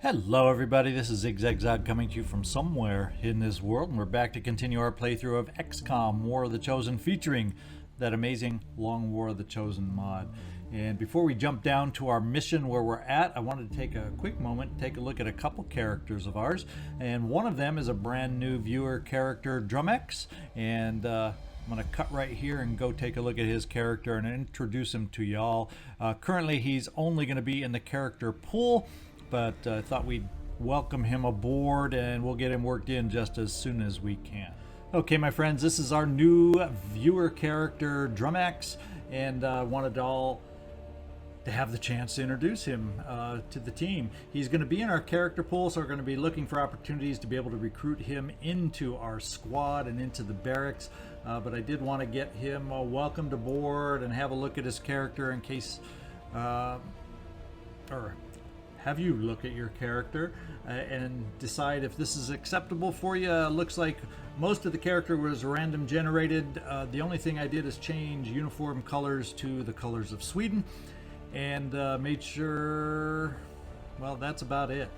Hello everybody, this is ZigZagZog coming to you from somewhere in this world, and we're back to continue our playthrough of XCom, War of the Chosen, featuring that amazing Long War of the Chosen mod. And before we jump down to our mission where we're at, I wanted to take a quick moment, take a look at a couple characters of ours, and one of them is a brand new viewer character, Drumex, and I'm going to cut right here and go take a look at his character and introduce him to y'all. Currently he's only going to be in the character pool, but I thought we'd welcome him aboard and we'll get him worked in just as soon as we can. Okay, my friends, this is our new viewer character, Drumex, and I wanted all to have the chance to introduce him to the team. He's going to be in our character pool, so we're going to be looking for opportunities to be able to recruit him into our squad and into the barracks. But I did want to get him welcomed aboard and have a look at his character in case, or have you look at your character and decide if this is acceptable for you. Looks like most of the character was random generated. The only thing I did is change uniform colors to the colors of Sweden and made sure, well, that's about it.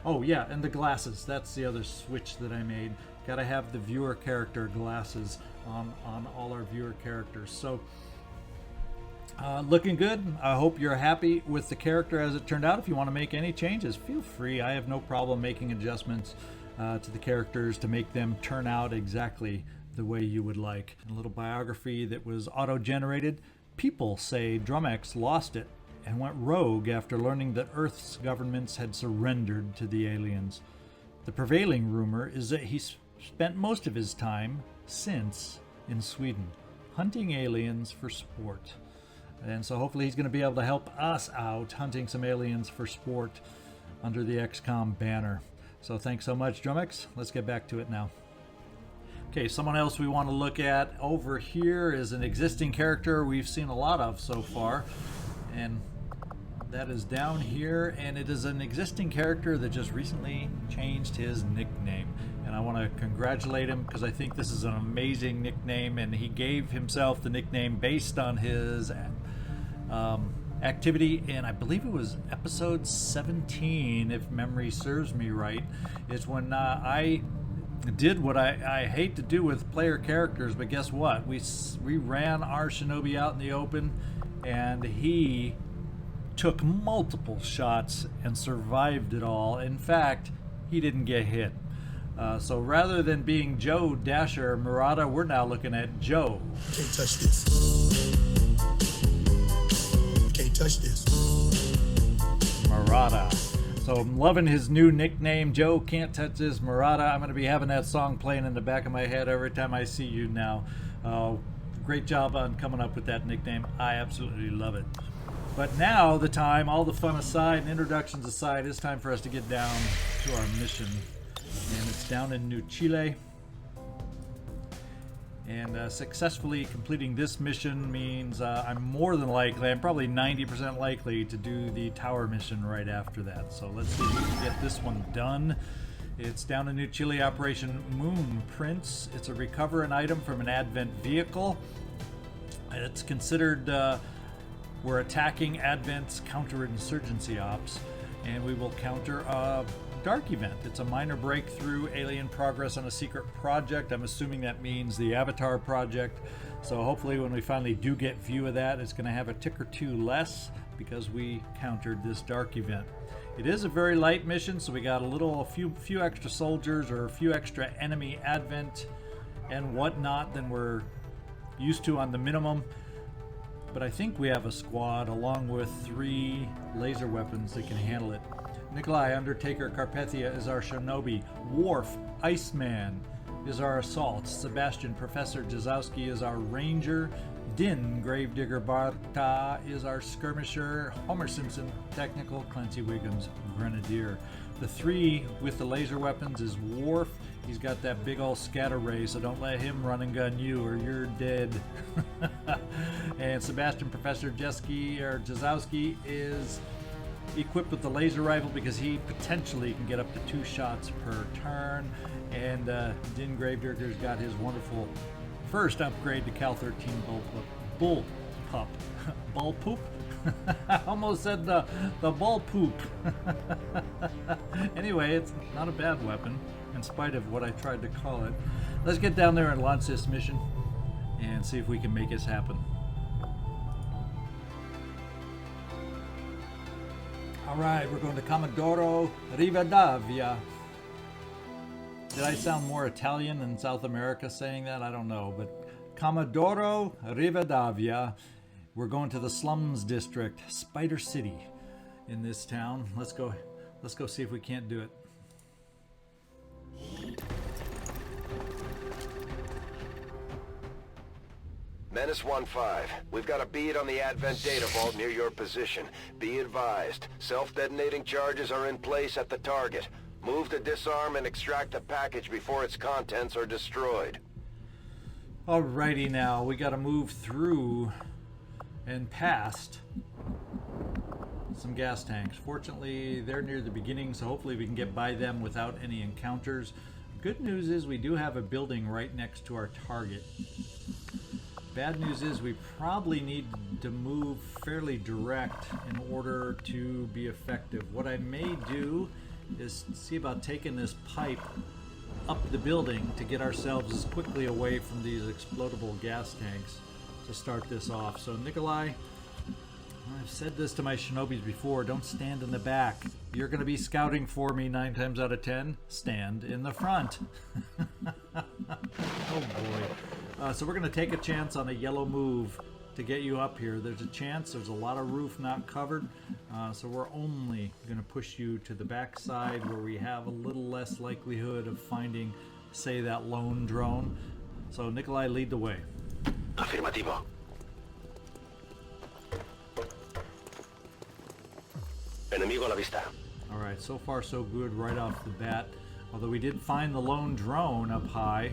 Oh yeah, and the glasses, that's the other switch that I made. Gotta have the viewer character glasses on all our viewer characters. So looking good. I hope you're happy with the character as it turned out. If you want to make any changes, feel free. I have no problem making adjustments to the characters to make them turn out exactly the way you would like. A little biography that was auto-generated. People say Drumex lost it and went rogue after learning that Earth's governments had surrendered to the aliens. The prevailing rumor is that he spent most of his time since in Sweden, hunting aliens for sport. And so hopefully he's going to be able to help us out hunting some aliens for sport under the XCom banner. So thanks so much, Drumex. Let's get back to it now. Okay, someone else we want to look at over here is an existing character we've seen a lot of so far. And that is down here. And it is an existing character that just recently changed his nickname. And I want to congratulate him because I think this is an amazing nickname. And he gave himself the nickname based on his activity in, I believe it was episode 17, if memory serves me right, is when I did what I hate to do with player characters, but guess what? We ran our shinobi out in the open, and he took multiple shots and survived it all. In fact, he didn't get hit. So rather than being Joe Dasher Murata, we're now looking at Joe. Can't touch this. Touch this. Murata. So I'm loving his new nickname, Joe Can't Touch This Murata. I'm going to be having that song playing in the back of my head every time I see you now. Great job on coming up with that nickname. I absolutely love it. But now the time, all the fun aside and introductions aside, it's time for us to get down to our mission. And it's down in New Chile. And successfully completing this mission means I'm more than likely, I'm probably 90% likely to do the tower mission right after that. So let's see if we can get this one done. It's down in New Chile, Operation Moon Prince. It's a recover an item from an Advent vehicle. It's considered we're attacking Advent's counterinsurgency ops, and we will counter a dark event. It's a minor breakthrough, alien progress on a secret project. I'm assuming that means the Avatar project. So hopefully when we finally do get view of that, it's going to have a tick or two less because we countered this dark event. It is a very light mission, so we got a few extra soldiers or a few extra enemy Advent and whatnot than we're used to on the minimum. But I think we have a squad along with 3 laser weapons that can handle it. Nikolai, Undertaker, Carpethia is our shinobi. Worf, Iceman is our assault. Sebastian, Professor Jezowski is our ranger. Din, Gravedigger, Barta is our skirmisher. Homer Simpson, technical. Clancy, Wiggums, grenadier. The 3 with the laser weapons is Worf. He's got that big old scatter ray, so don't let him run and gun you or you're dead. And Sebastian, Professor Jezowski is equipped with the laser rifle because he potentially can get up to 2 shots per turn. And Din Gravedigger's got his wonderful first upgrade to Cal 13 bullpup. I almost said the ball poop. Anyway, it's not a bad weapon, in spite of what I tried to call it. Let's get down there and launch this mission and see if we can make this happen. Alright, we're going to Commodoro Rivadavia. Did I sound more Italian in South America saying that? I don't know, but Commodoro Rivadavia. We're going to the slums district, Spider City, in this town. Let's go see if we can't do it. Menace 1-5. We've got a bead on the Advent data vault near your position. Be advised, self-detonating charges are in place at the target. Move to disarm and extract the package before its contents are destroyed. Alrighty now, we gotta move through and past some gas tanks. Fortunately, they're near the beginning, so hopefully we can get by them without any encounters. Good news is we do have a building right next to our target. Bad news is we probably need to move fairly direct in order to be effective. What I may do is see about taking this pipe up the building to get ourselves as quickly away from these explodable gas tanks to start this off. So Nikolai, I've said this to my shinobis before, don't stand in the back. You're going to be scouting for me 9 times out of 10. Stand in the front. Oh boy. So we're going to take a chance on a yellow move to get you up here. There's a chance, there's a lot of roof not covered, so we're only going to push you to the back side where we have a little less likelihood of finding, say, that lone drone. So Nikolai, lead the way. Afirmativo. Enemigo a la vista. Alright, so far so good right off the bat. Although we did find the lone drone up high,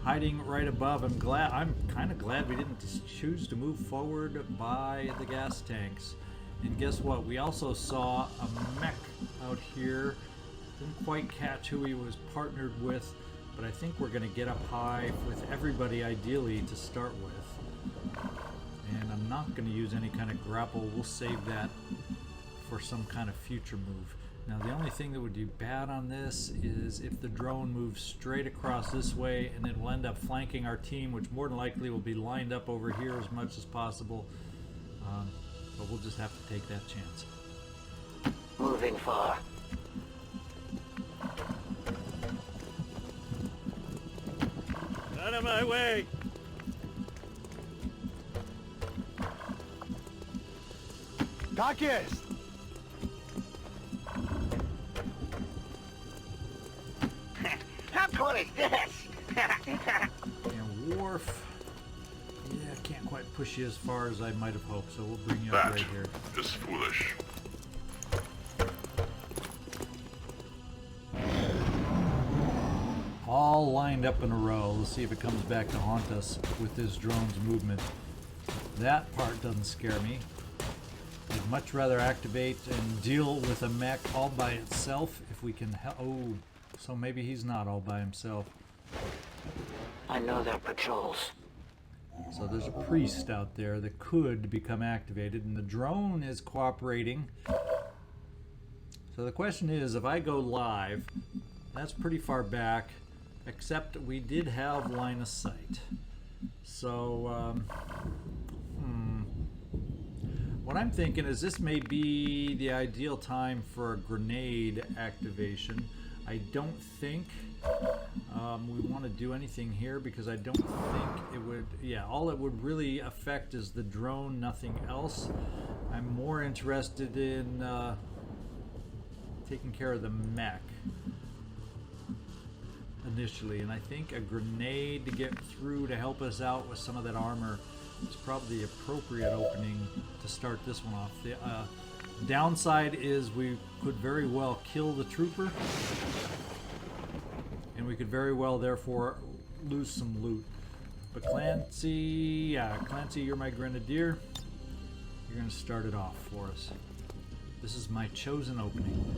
hiding right above. I'm kind of glad we didn't choose to move forward by the gas tanks. And guess what? We also saw a mech out here. Didn't quite catch who he was partnered with, but I think we're going to get up high with everybody ideally to start with. And I'm not going to use any kind of grapple. We'll save that for some kind of future move. Now the only thing that would be bad on this is if the drone moves straight across this way and it will end up flanking our team, which more than likely will be lined up over here as much as possible. But we'll just have to take that chance. Moving far. Out of my way! Tak jest! How cool is this? And Worf, yeah, can't quite push you as far as I might have hoped, so we'll bring you up right here. Is foolish. All lined up in a row. Let's see if it comes back to haunt us with this drone's movement. That part doesn't scare me. I'd much rather activate and deal with a mech all by itself if we can help. Oh, so maybe he's not all by himself. I know their patrols. So there's a priest out there that could become activated, and the drone is cooperating. So the question is, if I go live, that's pretty far back, except we did have line of sight. So, what I'm thinking is this may be the ideal time for a grenade activation. I don't think we want to do anything here because I don't think it would, yeah, all it would really affect is the drone, nothing else. I'm more interested in taking care of the mech initially, and I think a grenade to get through to help us out with some of that armor is probably the appropriate opening to start this one off. The downside is we could very well kill the trooper, and we could very well therefore lose some loot. But Clancy, Clancy, you're my grenadier. You're going to start it off for us. This is my chosen opening.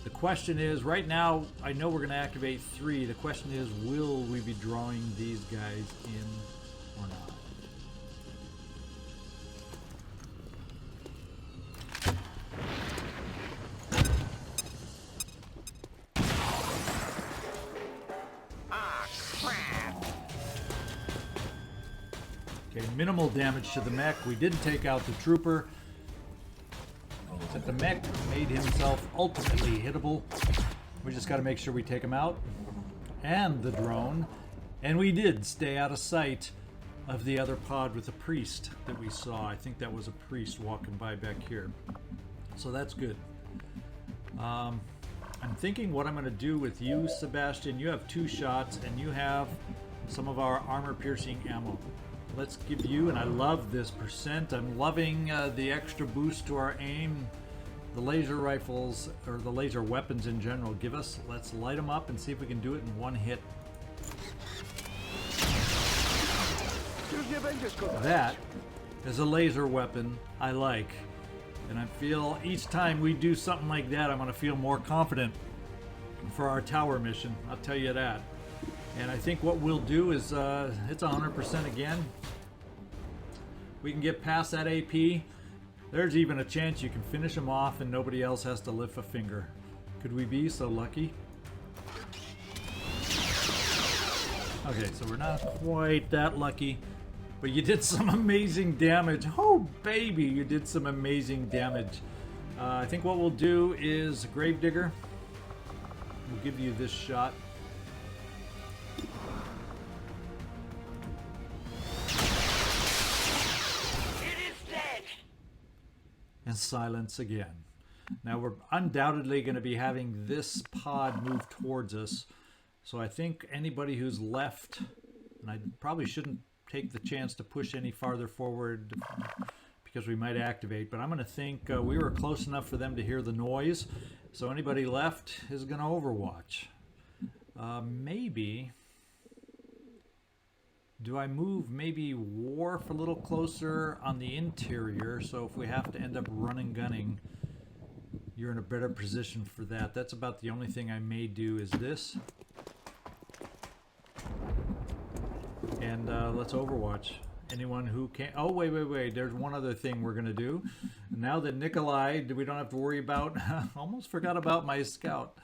The question is, right now, I know we're going to activate 3. The question is, will we be drawing these guys in or not? Okay, minimal damage to the mech. We didn't take out the trooper. Except the mech made himself ultimately hittable. We just got to make sure we take him out. And the drone. And we did stay out of sight of the other pod with the priest that we saw. I think that was a priest walking by back here. So that's good. I'm thinking what I'm going to do with you, Sebastian. You have 2 shots, and you have some of our armor-piercing ammo. Let's give you, and I love this percent. I'm loving the extra boost to our aim. The laser rifles, or the laser weapons in general, give us. Let's light them up and see if we can do it in one hit. That is a laser weapon I like. And I feel each time we do something like that, I'm going to feel more confident for our tower mission. I'll tell you that. And I think what we'll do is, it's 100% again. We can get past that AP. There's even a chance you can finish them off and nobody else has to lift a finger. Could we be so lucky? Okay, so we're not quite that lucky. But you did some amazing damage. Oh, baby, you did some amazing damage. I think what we'll do is Gravedigger. We'll give you this shot. And silence again. Now we're undoubtedly going to be having this pod move towards us. So I think anybody who's left, and I probably shouldn't take the chance to push any farther forward because we might activate, but I'm going to think we were close enough for them to hear the noise. So anybody left is going to overwatch. Maybe... Do I move maybe Worf a little closer on the interior, so if we have to end up running gunning, you're in a better position for that. That's about the only thing I may do is this. And let's overwatch. Anyone who can't... Oh, wait. There's one other thing we're going to do. Now that Nikolai, we don't have to worry about... Almost forgot about my scout.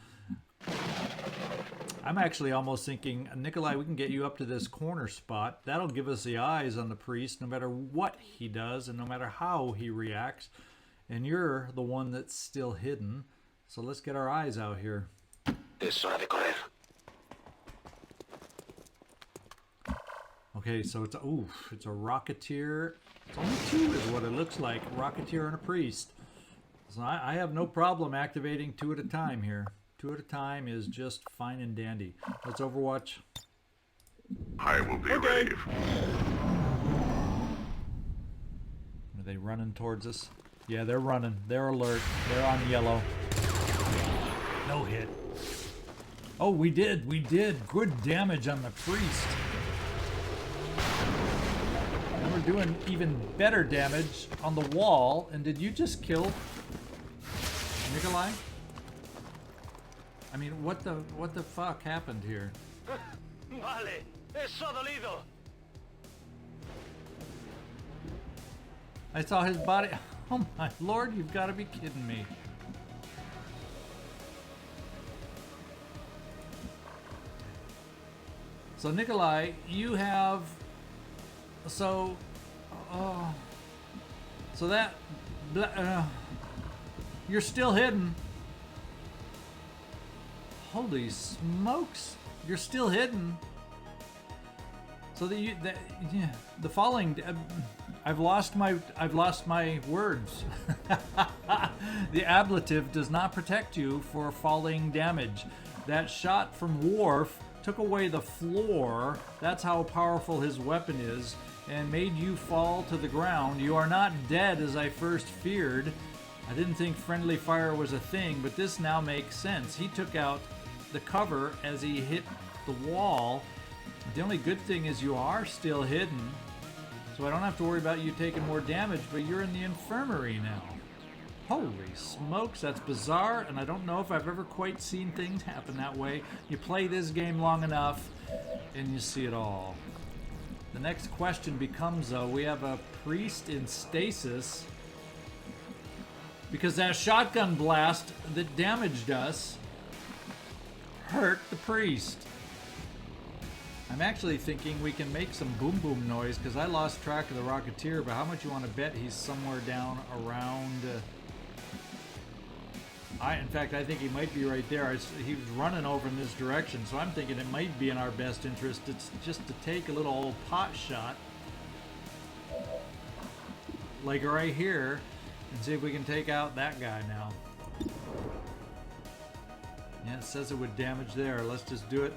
I'm actually almost thinking, Nikolai, we can get you up to this corner spot. That'll give us the eyes on the priest no matter what he does and no matter how he reacts. And you're the one that's still hidden. So let's get our eyes out here. Okay, so it's it's a Rocketeer. It's only 2 is what it looks like. A Rocketeer and a priest. So I have no problem activating 2 at a time here. 2 at a time is just fine and dandy. Let's overwatch. I will be ready. Are they running towards us? Yeah, they're running. They're alert. They're on yellow. No hit. Oh, we did. Good damage on the priest. And we're doing even better damage on the wall. And did you just kill Nikolai? I mean, what the fuck happened here? Vale, eso dolido. I saw his body. Oh my lord, you've got to be kidding me. So Nikolai, you have... So that... you're still hidden. Holy smokes! You're still hidden. So the following, I've lost my words. The ablative does not protect you for falling damage. That shot from Worf took away the floor. That's how powerful his weapon is, and made you fall to the ground. You are not dead as I first feared. I didn't think friendly fire was a thing, but this now makes sense. He took out the cover as he hit the wall. The only good thing is you are still hidden, so I don't have to worry about you taking more damage, but you're in the infirmary now. Holy smokes, that's bizarre, and I don't know if I've ever quite seen things happen that way. You play this game long enough, and you see it all. The next question becomes, though, we have a priest in stasis, because that shotgun blast that damaged us hurt the priest. I'm actually thinking we can make some boom boom noise because I lost track of the Rocketeer, but how much you want to bet he's somewhere down around... in fact, I think he might be right there. He was running over in this direction, so I'm thinking it might be in our best interest. It's just to take a little old pot shot, like right here, and see if we can take out that guy now. Yeah, it says it would damage there. Let's just do it.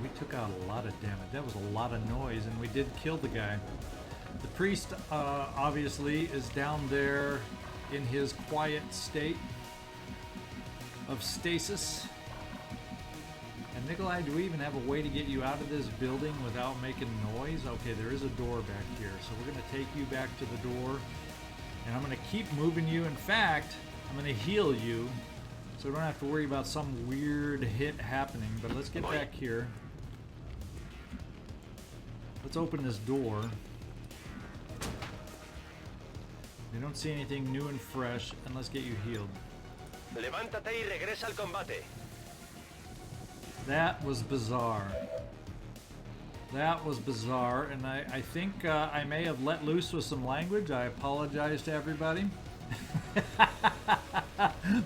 We took out a lot of damage. That was a lot of noise, and we did kill the guy. The priest, obviously, is down there in his quiet state of stasis. And Nikolai, do we even have a way to get you out of this building without making noise? Okay, there is a door back here, so we're going to take you back to the door. And I'm going to keep moving you. In fact, I'm going to heal you, so we don't have to worry about some weird hit happening. But let's get back here. Let's open this door. We don't see anything new and fresh, and let's get you healed. Levántate y regresa al combate. That was bizarre. That was bizarre, and I think I may have let loose with some language. I apologize to everybody.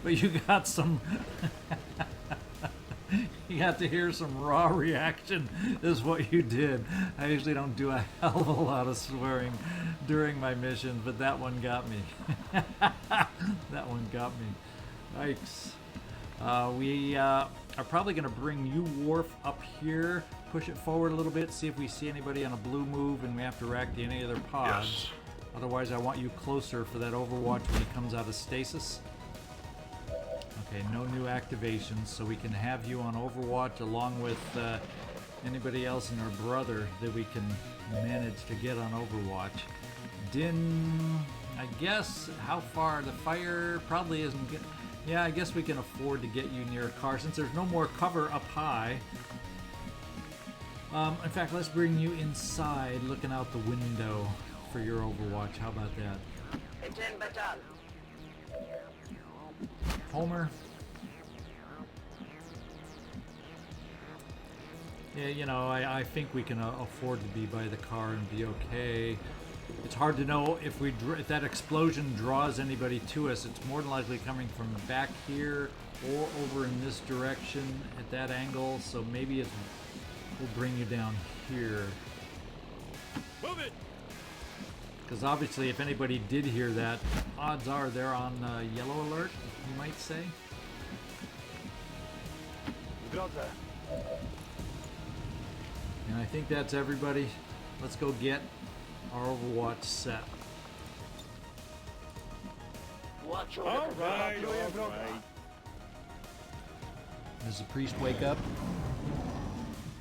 But you got some... You got to hear some raw reaction is what you did. I usually don't do a hell of a lot of swearing during my missions, but that one got me. That one got me. Yikes. We are probably going to bring you, Worf, up here, push it forward a little bit, see if we see anybody on a blue move, and we have to rack to any other pods. Yes. Otherwise, I want you closer for that Overwatch when he comes out of stasis. Okay, no new activations, so we can have you on Overwatch along with anybody else and our brother that we can manage to get on Overwatch. Din, I guess, how far? The fire probably isn't good. Yeah, I guess we can afford to get you near a car since there's no more cover up high. In fact, let's bring you inside looking out the window for your Overwatch. How about that? Homer. Yeah, you know, I think we can afford to be by the car and be okay. It's hard to know if that explosion draws anybody to us. It's more than likely coming from back here or over in this direction at that angle. So maybe it will bring you down here. Move it! Because obviously, if anybody did hear that, odds are they're on yellow alert, you might say. Brother. And I think that's everybody. Let's go get our Overwatch set. All right. Does the priest wake up?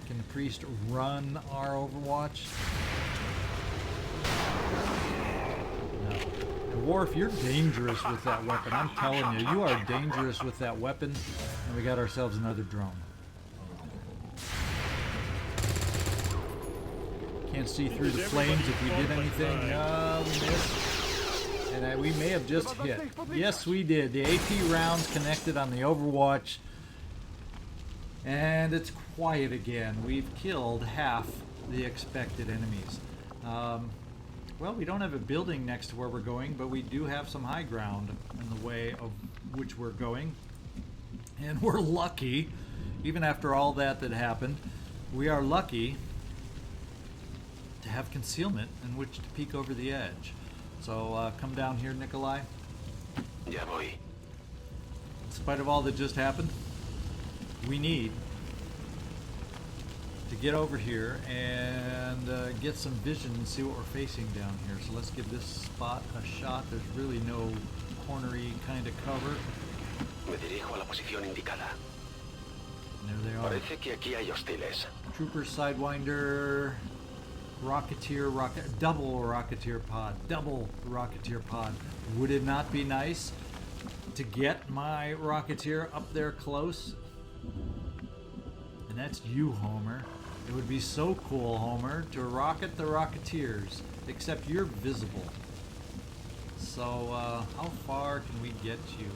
Can the priest run our Overwatch? No. And Worf, you're dangerous with that weapon. I'm telling you, you are dangerous with that weapon. And we got ourselves another drone. Can't see through the flames if we did anything. No, we missed. And we may have just hit. Yes, we did. The AP rounds connected on the Overwatch. And it's quiet again. We've killed half the expected enemies. Well, we don't have a building next to where we're going, but we do have some high ground in the way of which we're going. And we're lucky, even after all that happened, we are lucky to have concealment in which to peek over the edge. So come down here, Nikolai. Ya voy. In spite of all that just happened, we need to get over here and get some vision and see what we're facing down here. So let's give this spot a shot. There's really no cornery kind of cover. Me dirijo a la posición indicada. And there they are. Parece que aquí hay hostiles. Trooper, Sidewinder, Rocketeer, double Rocketeer pod. Would it not be nice to get my Rocketeer up there close? And that's you, Homer. It would be so cool, Homer, to rocket the Rocketeers, except you're visible. So, how far can we get you?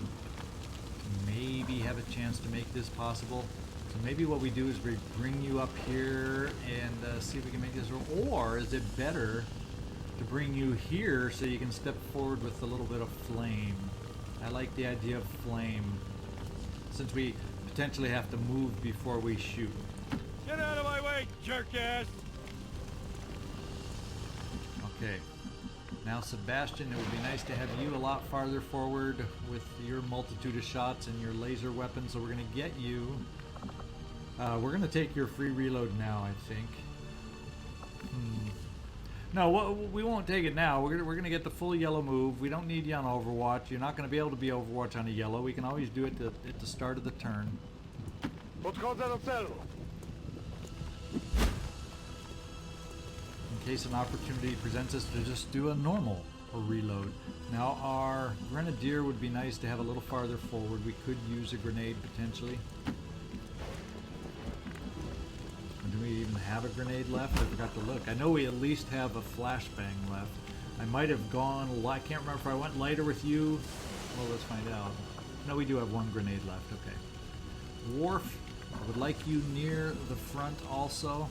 Maybe have a chance to make this possible. So maybe what we do is we bring you up here and see if we can make this, or is it better to bring you here so you can step forward with a little bit of flame? I like the idea of flame, since we potentially have to move before we shoot. Get out of my way, jerk-ass! Okay. Now, Sebastian, it would be nice to have you a lot farther forward with your multitude of shots and your laser weapons, so we're going to get you. We're going to take your free reload now, I think. No, we won't take it now. We're going to get the full yellow move. We don't need you on Overwatch. You're not going to be able to be Overwatch on a yellow. We can always do it at the start of the turn. In case an opportunity presents us to just do a normal reload. Now, our Grenadier would be nice to have a little farther forward. We could use a grenade potentially. Do we even have a grenade left? I forgot to look. I know we at least have a flashbang left. I might have gone, I can't remember if I went lighter with you. Well, let's find out. No, we do have one grenade left, okay. Worf, I would like you near the front also.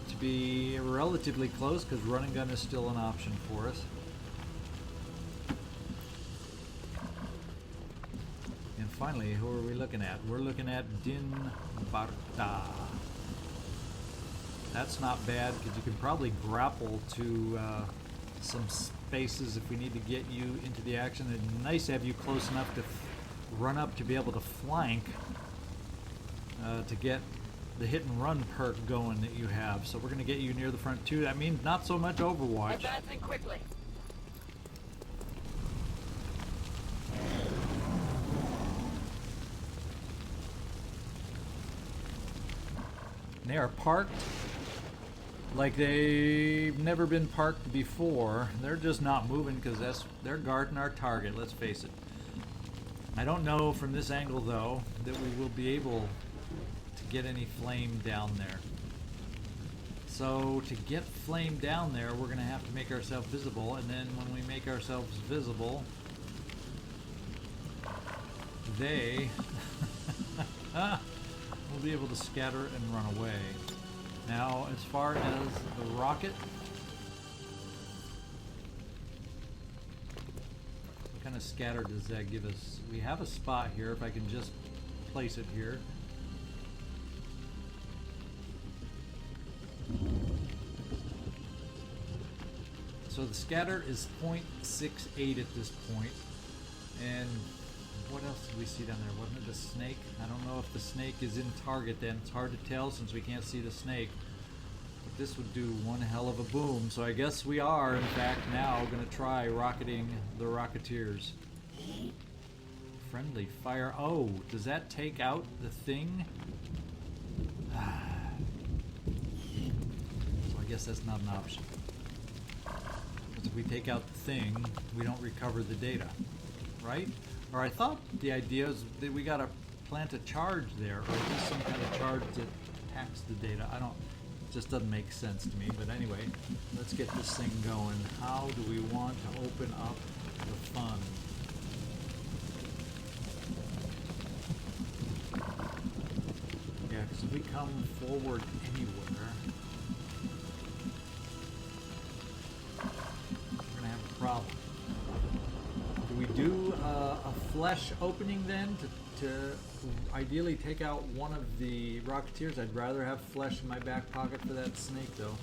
To be relatively close, because running gun is still an option for us. And finally, who are we looking at? We're looking at Barta. That's not bad, because you can probably grapple to some spaces if we need to get you into the action. It's nice to have you close enough to run up to be able to flank to get the hit and run perk going that you have. So we're going to get you near the front too. That means not so much Overwatch. Advancing quickly. They are parked like they've never been parked before. They're just not moving because they're guarding our target, let's face it. I don't know from this angle though that we will be able to get any flame down there. So to get flame down there, we're going to have to make ourselves visible, and then when we make ourselves visible, they will be able to scatter and run away. Now, as far as the rocket, what kind of scatter does that give us? We have a spot here, if I can just place it here. So the scatter is 0.68 at this point. And what else did we see down there? Wasn't it the snake? I don't know if the snake is in target then. It's hard to tell since we can't see the snake. But this would do one hell of a boom. So I guess we are, in fact, now going to try rocketing the Rocketeers. Friendly fire. Oh, does that take out the thing? So I guess that's not an option. Because if we take out the thing, we don't recover the data. Right? Or I thought the idea is that we gotta plant a charge there, or at least some kind of charge that attacks the data. I don't, it just doesn't make sense to me. But anyway, let's get this thing going. How do we want to open up the fun? Yeah, because if we come forward anywhere, we're gonna have a problem. Do we do a flesh opening then to ideally take out one of the Rocketeers? I'd rather have flesh in my back pocket for that snake though.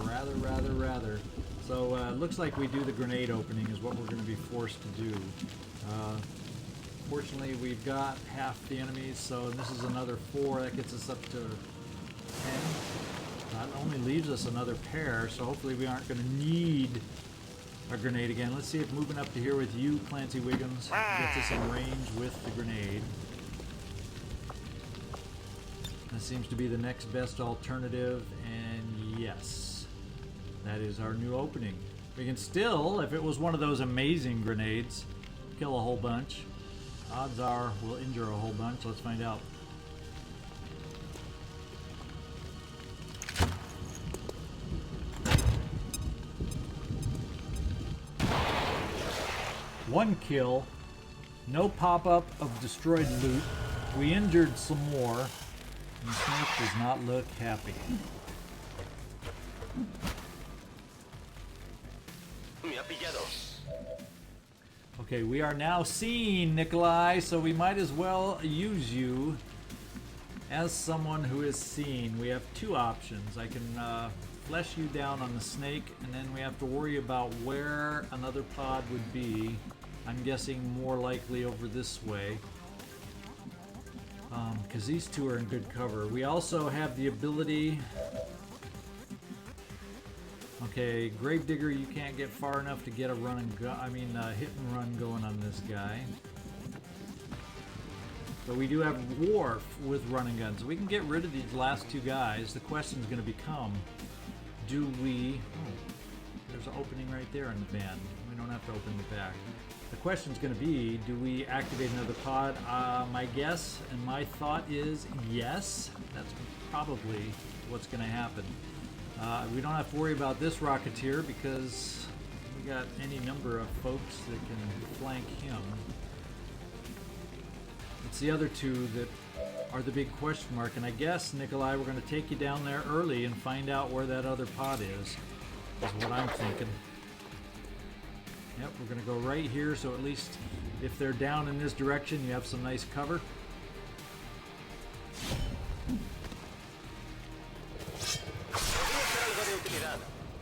Rather. So looks like we do the grenade opening is what we're going to be forced to do. Fortunately, we've got half the enemies, so this is another 4. That gets us up to 10. That only leaves us another pair, so hopefully we aren't going to need a grenade again. Let's see if moving up to here with you, Clancy Wiggums, gets us in range with the grenade. That seems to be the next best alternative, and yes, that is our new opening. We can still, if it was one of those amazing grenades, kill a whole bunch. Odds are we'll injure a whole bunch. Let's find out. 1 kill. No pop-up of destroyed loot. We injured some more. And the snake does not look happy. Me ha pillado. Okay, we are now seen, Nikolai, so we might as well use you as someone who is seen. We have 2 options. I can flesh you down on the snake, and then we have to worry about where another pod would be. I'm guessing more likely over this way. Because these 2 are in good cover. We also have the ability... Okay, Gravedigger, you can't get far enough to get a run and gun. I mean, hit and run going on this guy. But we do have Worf with running guns. We can get rid of these last 2 guys. The question is going to become, do we... Oh, there's an opening right there in the van. We don't have to open the back. The question is going to be, do we activate another pod? My guess and my thought is yes. That's probably what's going to happen. We don't have to worry about this Rocketeer because we got any number of folks that can flank him. It's the other 2 that are the big question mark, and I guess, Nikolai, we're going to take you down there early and find out where that other pod is what I'm thinking. Yep, we're going to go right here, so at least if they're down in this direction, you have some nice cover.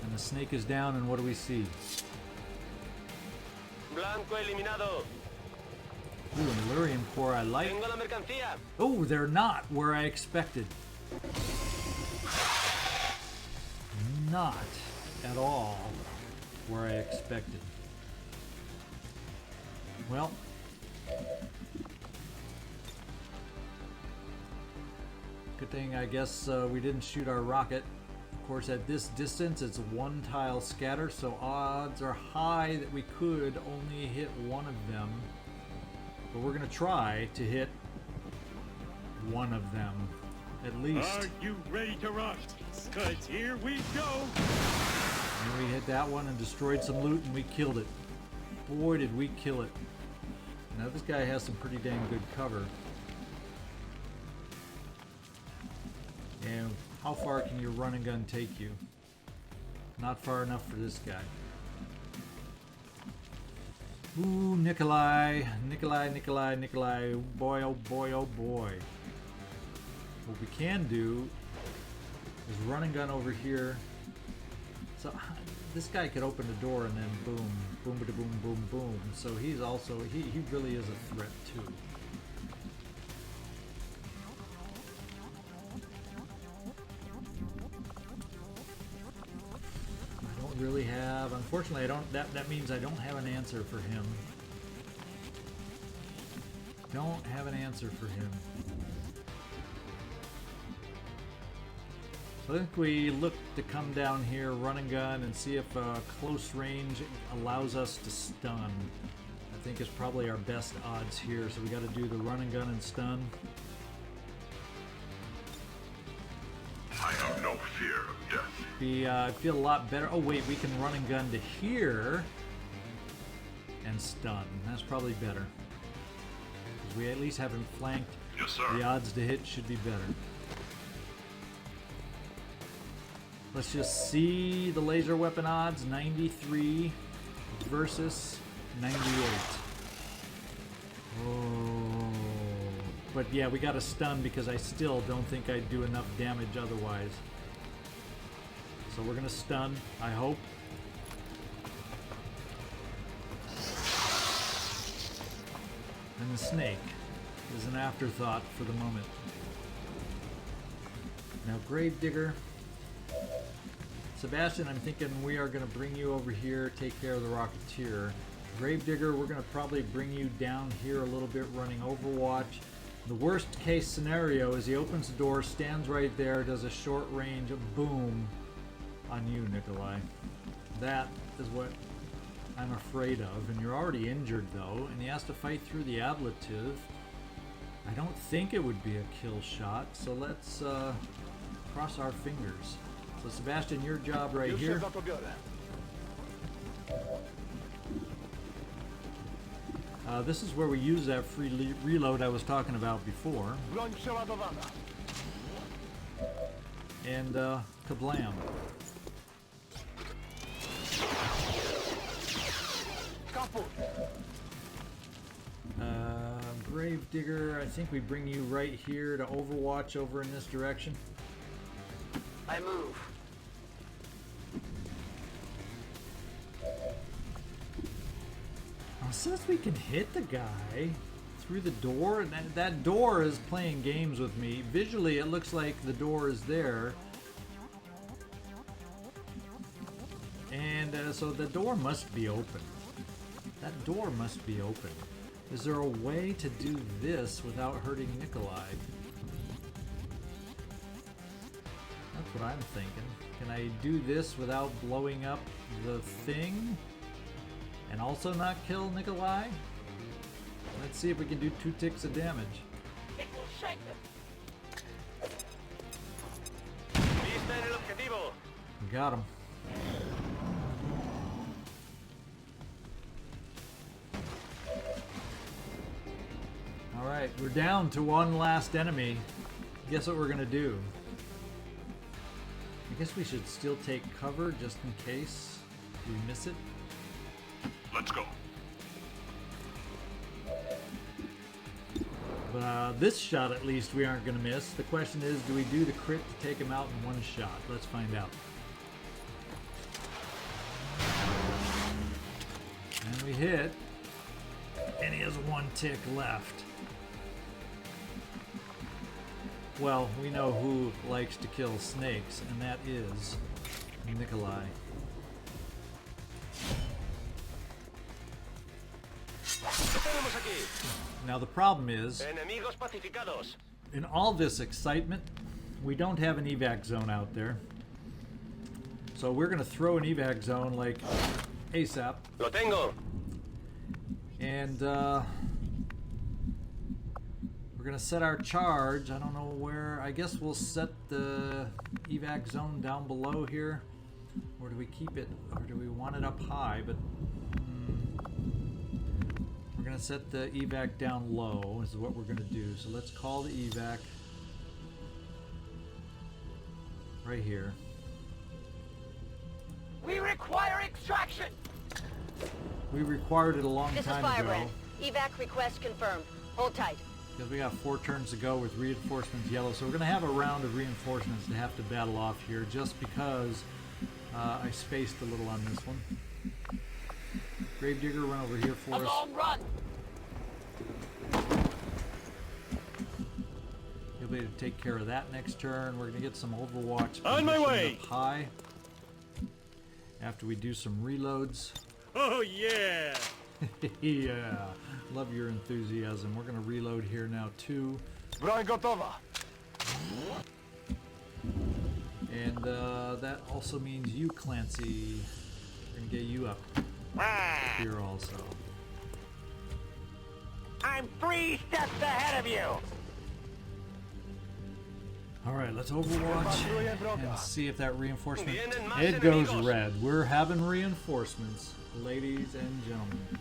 And the snake is down, and what do we see? Blanco eliminado. Ooh, an Illyrian core I like. Tengo la mercancía. Oh, they're not where I expected. Not at all where I expected. Well, good thing I guess we didn't shoot our rocket. Of course, at this distance, it's 1 tile scatter, so odds are high that we could only hit 1 of them. But we're going to try to hit 1 of them, at least. Are you ready to rock? 'Cause here we go. And we hit that one and destroyed some loot, and we killed it. Boy, did we kill it. Now this guy has some pretty dang good cover. And how far can your run and gun take you? Not far enough for this guy. Ooh, Nikolai. Boy, oh boy, oh boy. What we can do is run and gun over here. So this guy could open the door and then boom, boom, boom, boom, boom. So he's also, he really is a threat too. I don't really have, unfortunately I don't, that means I don't have an answer for him. Don't have an answer for him. I think we look to come down here, run and gun, and see if close range allows us to stun. I think is probably our best odds here, so we got to do the run and gun and stun. I have no fear of death. I feel a lot better. Oh wait, we can run and gun to here and stun. That's probably better. Because we at least have him flanked. Yes, sir. The odds to hit should be better. Let's just see the laser weapon odds. 93 versus 98. Oh. But yeah, we got a stun because I still don't think I'd do enough damage otherwise. So we're gonna stun, I hope. And the snake is an afterthought for the moment. Now Gravedigger. Sebastian, I'm thinking we are going to bring you over here, take care of the Rocketeer. Gravedigger, we're going to probably bring you down here a little bit, running Overwatch. The worst case scenario is he opens the door, stands right there, does a short range boom on you, Nikolai. That is what I'm afraid of. And you're already injured, though, and he has to fight through the ablative. I don't think it would be a kill shot, so let's cross our fingers. So Sebastian, your job right here. This is where we use that free reload I was talking about before. Broń przeładowana. And kablam. Kaput. Gravedigger, I think we bring you right here to Overwatch over in this direction. I move. It says we can hit the guy through the door, and that door is playing games with me. Visually, it looks like the door is there. And so the door must be open. That door must be open. Is there a way to do this without hurting Nikolai? That's what I'm thinking. Can I do this without blowing up the thing? And also not kill Nikolai? Let's see if we can do 2 ticks of damage. It will shake them. Lista en el objetivo. Got him. Alright, we're down to one last enemy. Guess what we're gonna do? I guess we should still take cover just in case we miss it. Let's go. But this shot at least we aren't gonna miss. The question is, do we do the crit to take him out in one shot? Let's find out. And we hit. And he has 1 tick left. Well, we know who likes to kill snakes, and that is Nikolai. ¿Qué tenemos aquí? Now the problem is, Enemigos pacificados. in all this excitement, we don't have an evac zone out there. So we're going to throw an evac zone like ASAP. Lo tengo. And we're going to set our charge. I don't know where. I guess we'll set the evac zone down below here. Or do we keep it? Or do we want it up high? But we're going to set the evac down low is what we're going to do. So let's call the evac right here. We require extraction! We required it a long This is time ago. Firebrand. Evac request confirmed. Hold tight. Because we got 4 turns to go with reinforcements yellow. So we're going to have a round of reinforcements to have to battle off here just because I spaced a little on this one. Gravedigger, run over here for A us. long run! You'll be able to take care of that next turn. We're going to get some Overwatch On my positioned way. up high after we do some reloads. Oh, yeah! Yeah, love your enthusiasm. We're going to reload here now too. Broń gotowa. And that also means you, Clancy. We're going to get you up here also. I'm 3 steps ahead of you! Alright, let's Overwatch and see if that reinforcement... Vienen más It goes enemigos. red. We're having reinforcements, ladies and gentlemen.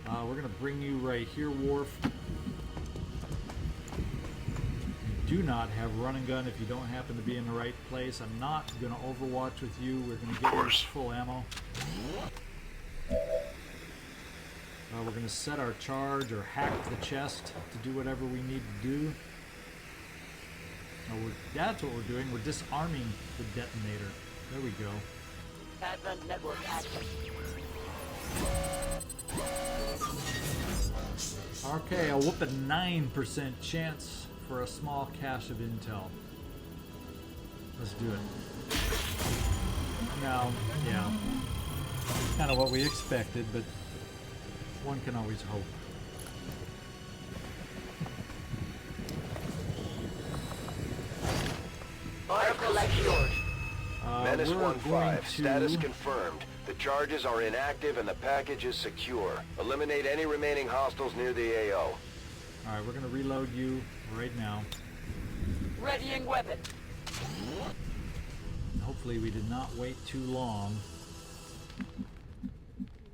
We're going to bring you right here, Worf. You do not have run and gun if you don't happen to be in the right place. I'm not going to Overwatch with you. We're going to get you full ammo. We're going to set our charge or hack the chest to do whatever we need to do. That's what we're doing. We're disarming the detonator. There we go. Advent network active. Okay, a whooping 9% chance for a small cache of intel. Let's do it. Now, yeah, kind of what we expected, but one can always hope. Menace We're 1-5, going status to... confirmed. The charges are inactive and the package is secure. Eliminate any remaining hostiles near the AO. Alright, we're going to reload you right now. Readying weapon. Hopefully we did not wait too long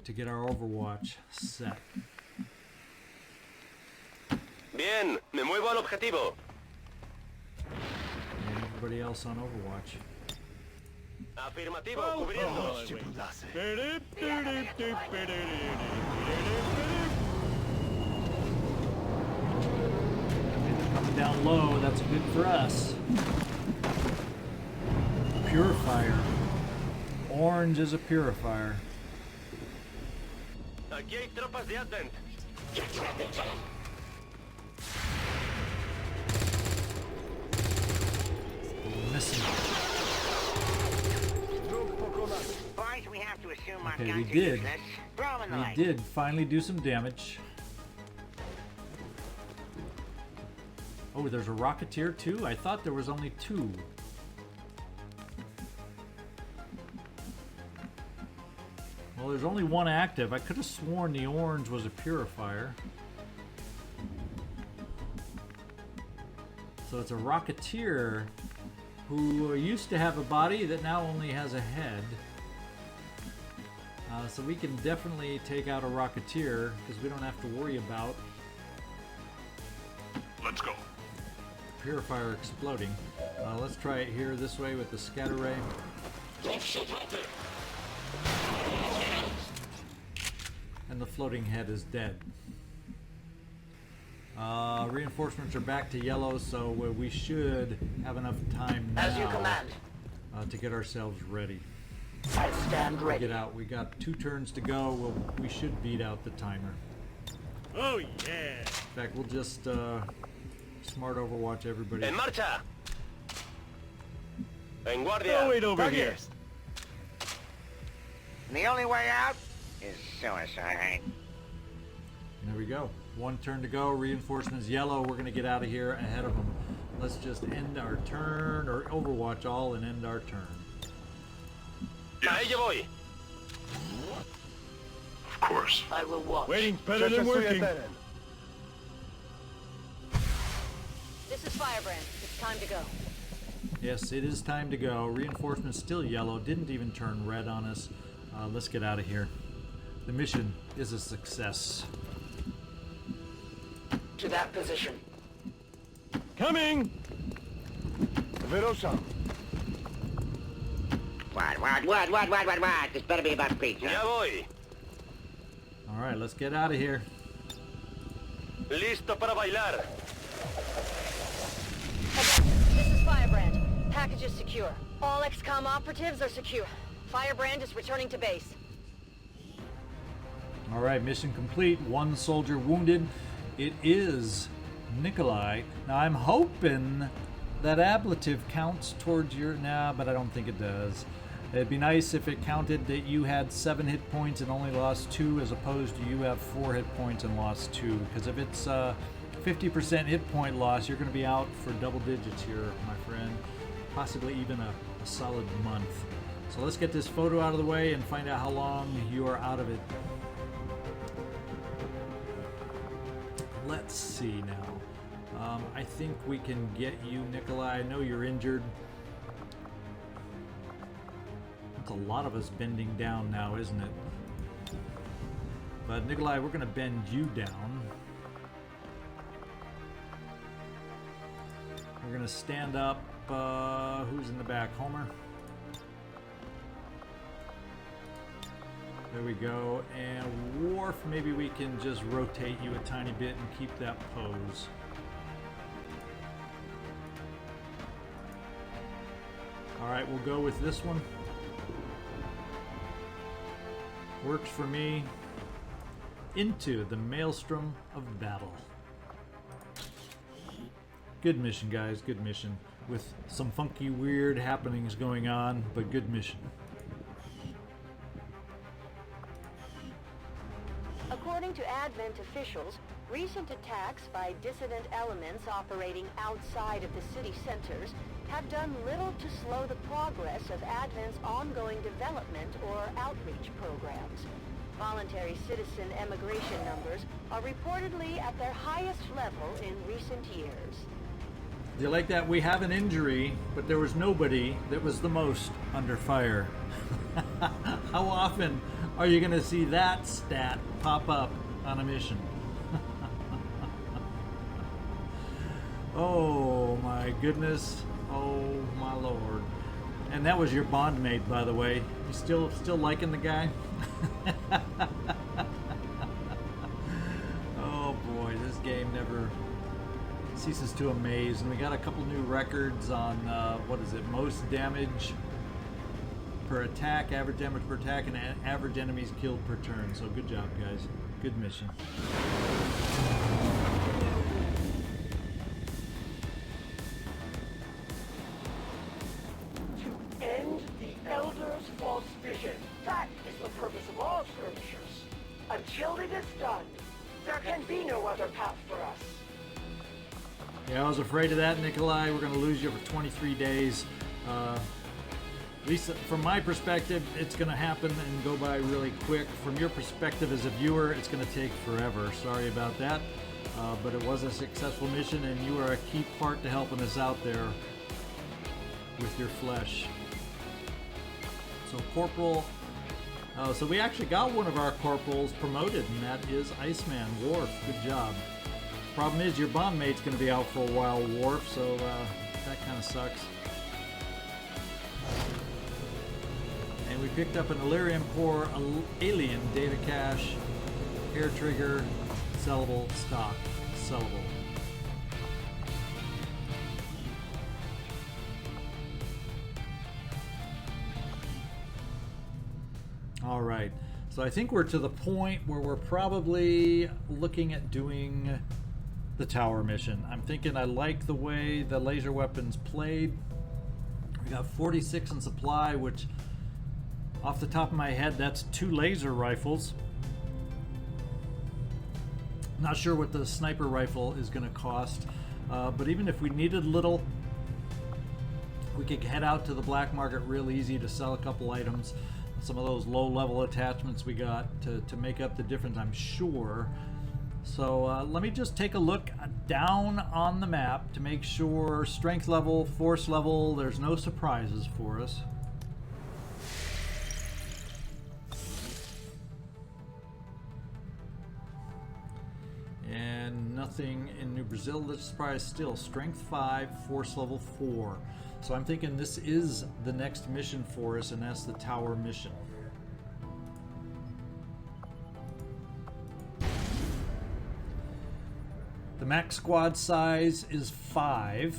to get our Overwatch set. Bien, me muevo al objetivo. And everybody else on Overwatch. Afirmativo, cubriendo. Coming down low, that's good for us. Purifier. Orange is a purifier. Aquí hay tropas de Advent. Missing. Boys, we have to assume our Okay, we guns are did. useless. Throw 'em in the We light. did finally do some damage. Oh, there's a Rocketeer too? I thought there was only 2. Well, there's only 1 active. I could have sworn the orange was a purifier. So it's a Rocketeer who used to have a body that now only has a head. So we can definitely take out a Rocketeer because we don't have to worry about Let's go. Purifier exploding. Let's try it here this way with the scatter ray. And the floating head is dead. Reinforcements are back to yellow, so we should have enough time As you now command. to get ourselves ready. I stand ready. Get out. We got 2 turns to go. We should beat out the timer. Oh yeah. In fact, we'll just smart Overwatch everybody. En marcha. En Throw guardia. it over here. The only way out is suicide. There we go. 1 turn to go. Reinforcements yellow. We're going to get out of here ahead of them. Let's just end our turn, or Overwatch all and end our turn. A ello voy. Of course. I will watch. Waiting better than working. This is Firebrand. It's time to go. Yes, it is time to go. Reinforcements still yellow. Didn't even turn red on us. Let's get out of here. The mission is a success. To that position. Coming. Verosa. What? This better be about pizza. Ya voy. All right, let's get out of here. Listo para bailar. This is Firebrand. Package is secure. All XCom operatives are secure. Firebrand is returning to base. All right, mission complete. 1 soldier wounded. It is Nikolai. Now, I'm hoping that ablative counts towards your... Nah, but I don't think it does. It'd be nice if it counted that you had 7 hit points and only lost 2, as opposed to you have 4 hit points and lost 2. Because if it's 50% hit point loss, you're going to be out for double digits here, my friend. Possibly even a solid month. So let's get this photo out of the way and find out how long you are out of it. Let's see now. I think we can get you, Nikolai. I know you're injured. That's a lot of us bending down now, isn't it? But Nikolai, we're going to bend you down. We're going to stand up. Who's in the back? Homer? There we go. And Worf, maybe we can just rotate you a tiny bit and keep that pose. Alright, we'll go with this one. Works for me. Into the maelstrom of battle. Good mission, guys. Good mission. With some funky, weird happenings going on, but good mission. According to Advent officials, recent attacks by dissident elements operating outside of the city centers have done little to slow the progress of Advent's ongoing development or outreach programs. Voluntary citizen emigration numbers are reportedly at their highest level in recent years. Do you like that? We have an injury, but there was nobody that was the most under fire. How often are you going to see that stat pop up on a mission? Oh my goodness. Oh my lord. And that was your bond mate, by the way. You still liking the guy? Oh boy, this game never ceases to amaze. And we got a couple new records on what is it? Most damage per attack, average damage per attack, and average enemies killed per turn. So good job, guys. Good mission. End the Elder's false vision. That is the purpose of all skirmishers. Until it is done, there can be no other path for us. Yeah, I was afraid of that, Nikolai. We're going to lose you for 23 days. At least from my perspective, it's going to happen and go by really quick. From your perspective as a viewer, it's going to take forever. Sorry about that. But it was a successful mission, and you are a key part to helping us out there with your flesh. So Corporal, so we actually got one of our corporals promoted, and that is Iceman, Worf. Good job. Problem is, your bond mate's going to be out for a while, Worf, so that kind of sucks. And we picked up an Illyrian Core alien data cache, hair trigger, sellable stock, sellable. All right, so I think we're to the point where we're probably looking at doing the tower mission. I'm thinking I like the way the laser weapons played. We got 46 in supply, which off the top of my head, that's 2 laser rifles. Not sure what the sniper rifle is going to cost, but even if we needed little, we could head out to the black market real easy to sell a couple items. Some of those low-level attachments we got to make up the difference, I'm sure. So let me just take a look down on the map to make sure strength level, force level, there's no surprises for us. And nothing in New Brazil that's surprised still. Strength 5, force level 4. So I'm thinking this is the next mission for us, and that's the tower mission. The max squad size is 5.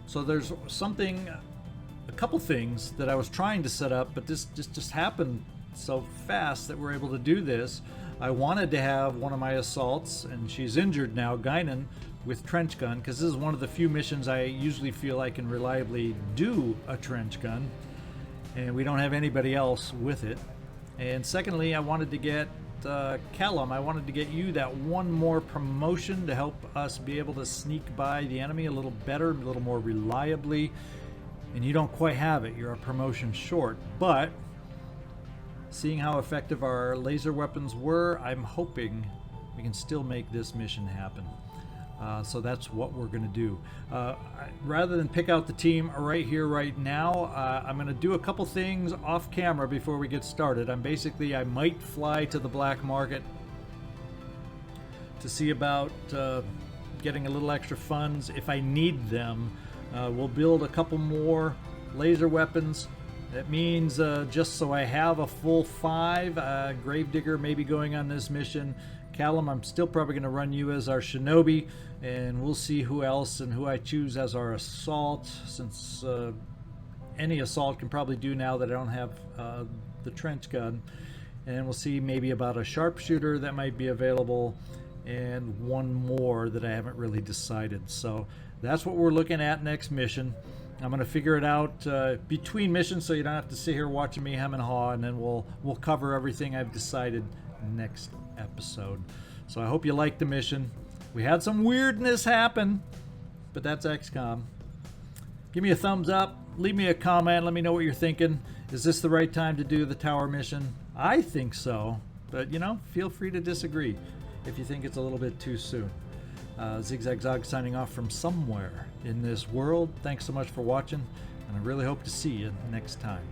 So there's something, a couple things that I was trying to set up, but this just happened so fast that we're able to do this. I wanted to have one of my assaults, and she's injured now, Guinan, with trench gun, because this is one of the few missions I usually feel I can reliably do a trench gun, and we don't have anybody else with it. And secondly, I wanted to get Callum, I wanted to get you that one more promotion to help us be able to sneak by the enemy a little better, a little more reliably, and you don't quite have it. You're a promotion short, but seeing how effective our laser weapons were, I'm hoping we can still make this mission happen. So that's what we're going to do. Rather than pick out the team right here, right now, I'm going to do a couple things off camera before we get started. I might fly to the black market to see about getting a little extra funds if I need them. We'll build a couple more laser weapons. That means just so I have a full 5, Gravedigger may be going on this mission. Callum, I'm still probably going to run you as our shinobi, and we'll see who else and who I choose as our assault, since any assault can probably do now that I don't have the trench gun. And we'll see maybe about a sharpshooter that might be available, and one more that I haven't really decided. So that's what we're looking at next mission. I'm going to figure it out between missions, so you don't have to sit here watching me hem and haw, and then we'll cover everything I've decided next episode. So I hope you liked the mission. We had some weirdness happen, but that's XCom. Give me a thumbs up, leave me a comment, let me know what you're thinking. Is this the right time to do the tower mission? I think so, but feel free to disagree if you think it's a little bit too soon. ZigZagZog signing off from somewhere in this world. Thanks so much for watching, and I really hope to see you next time.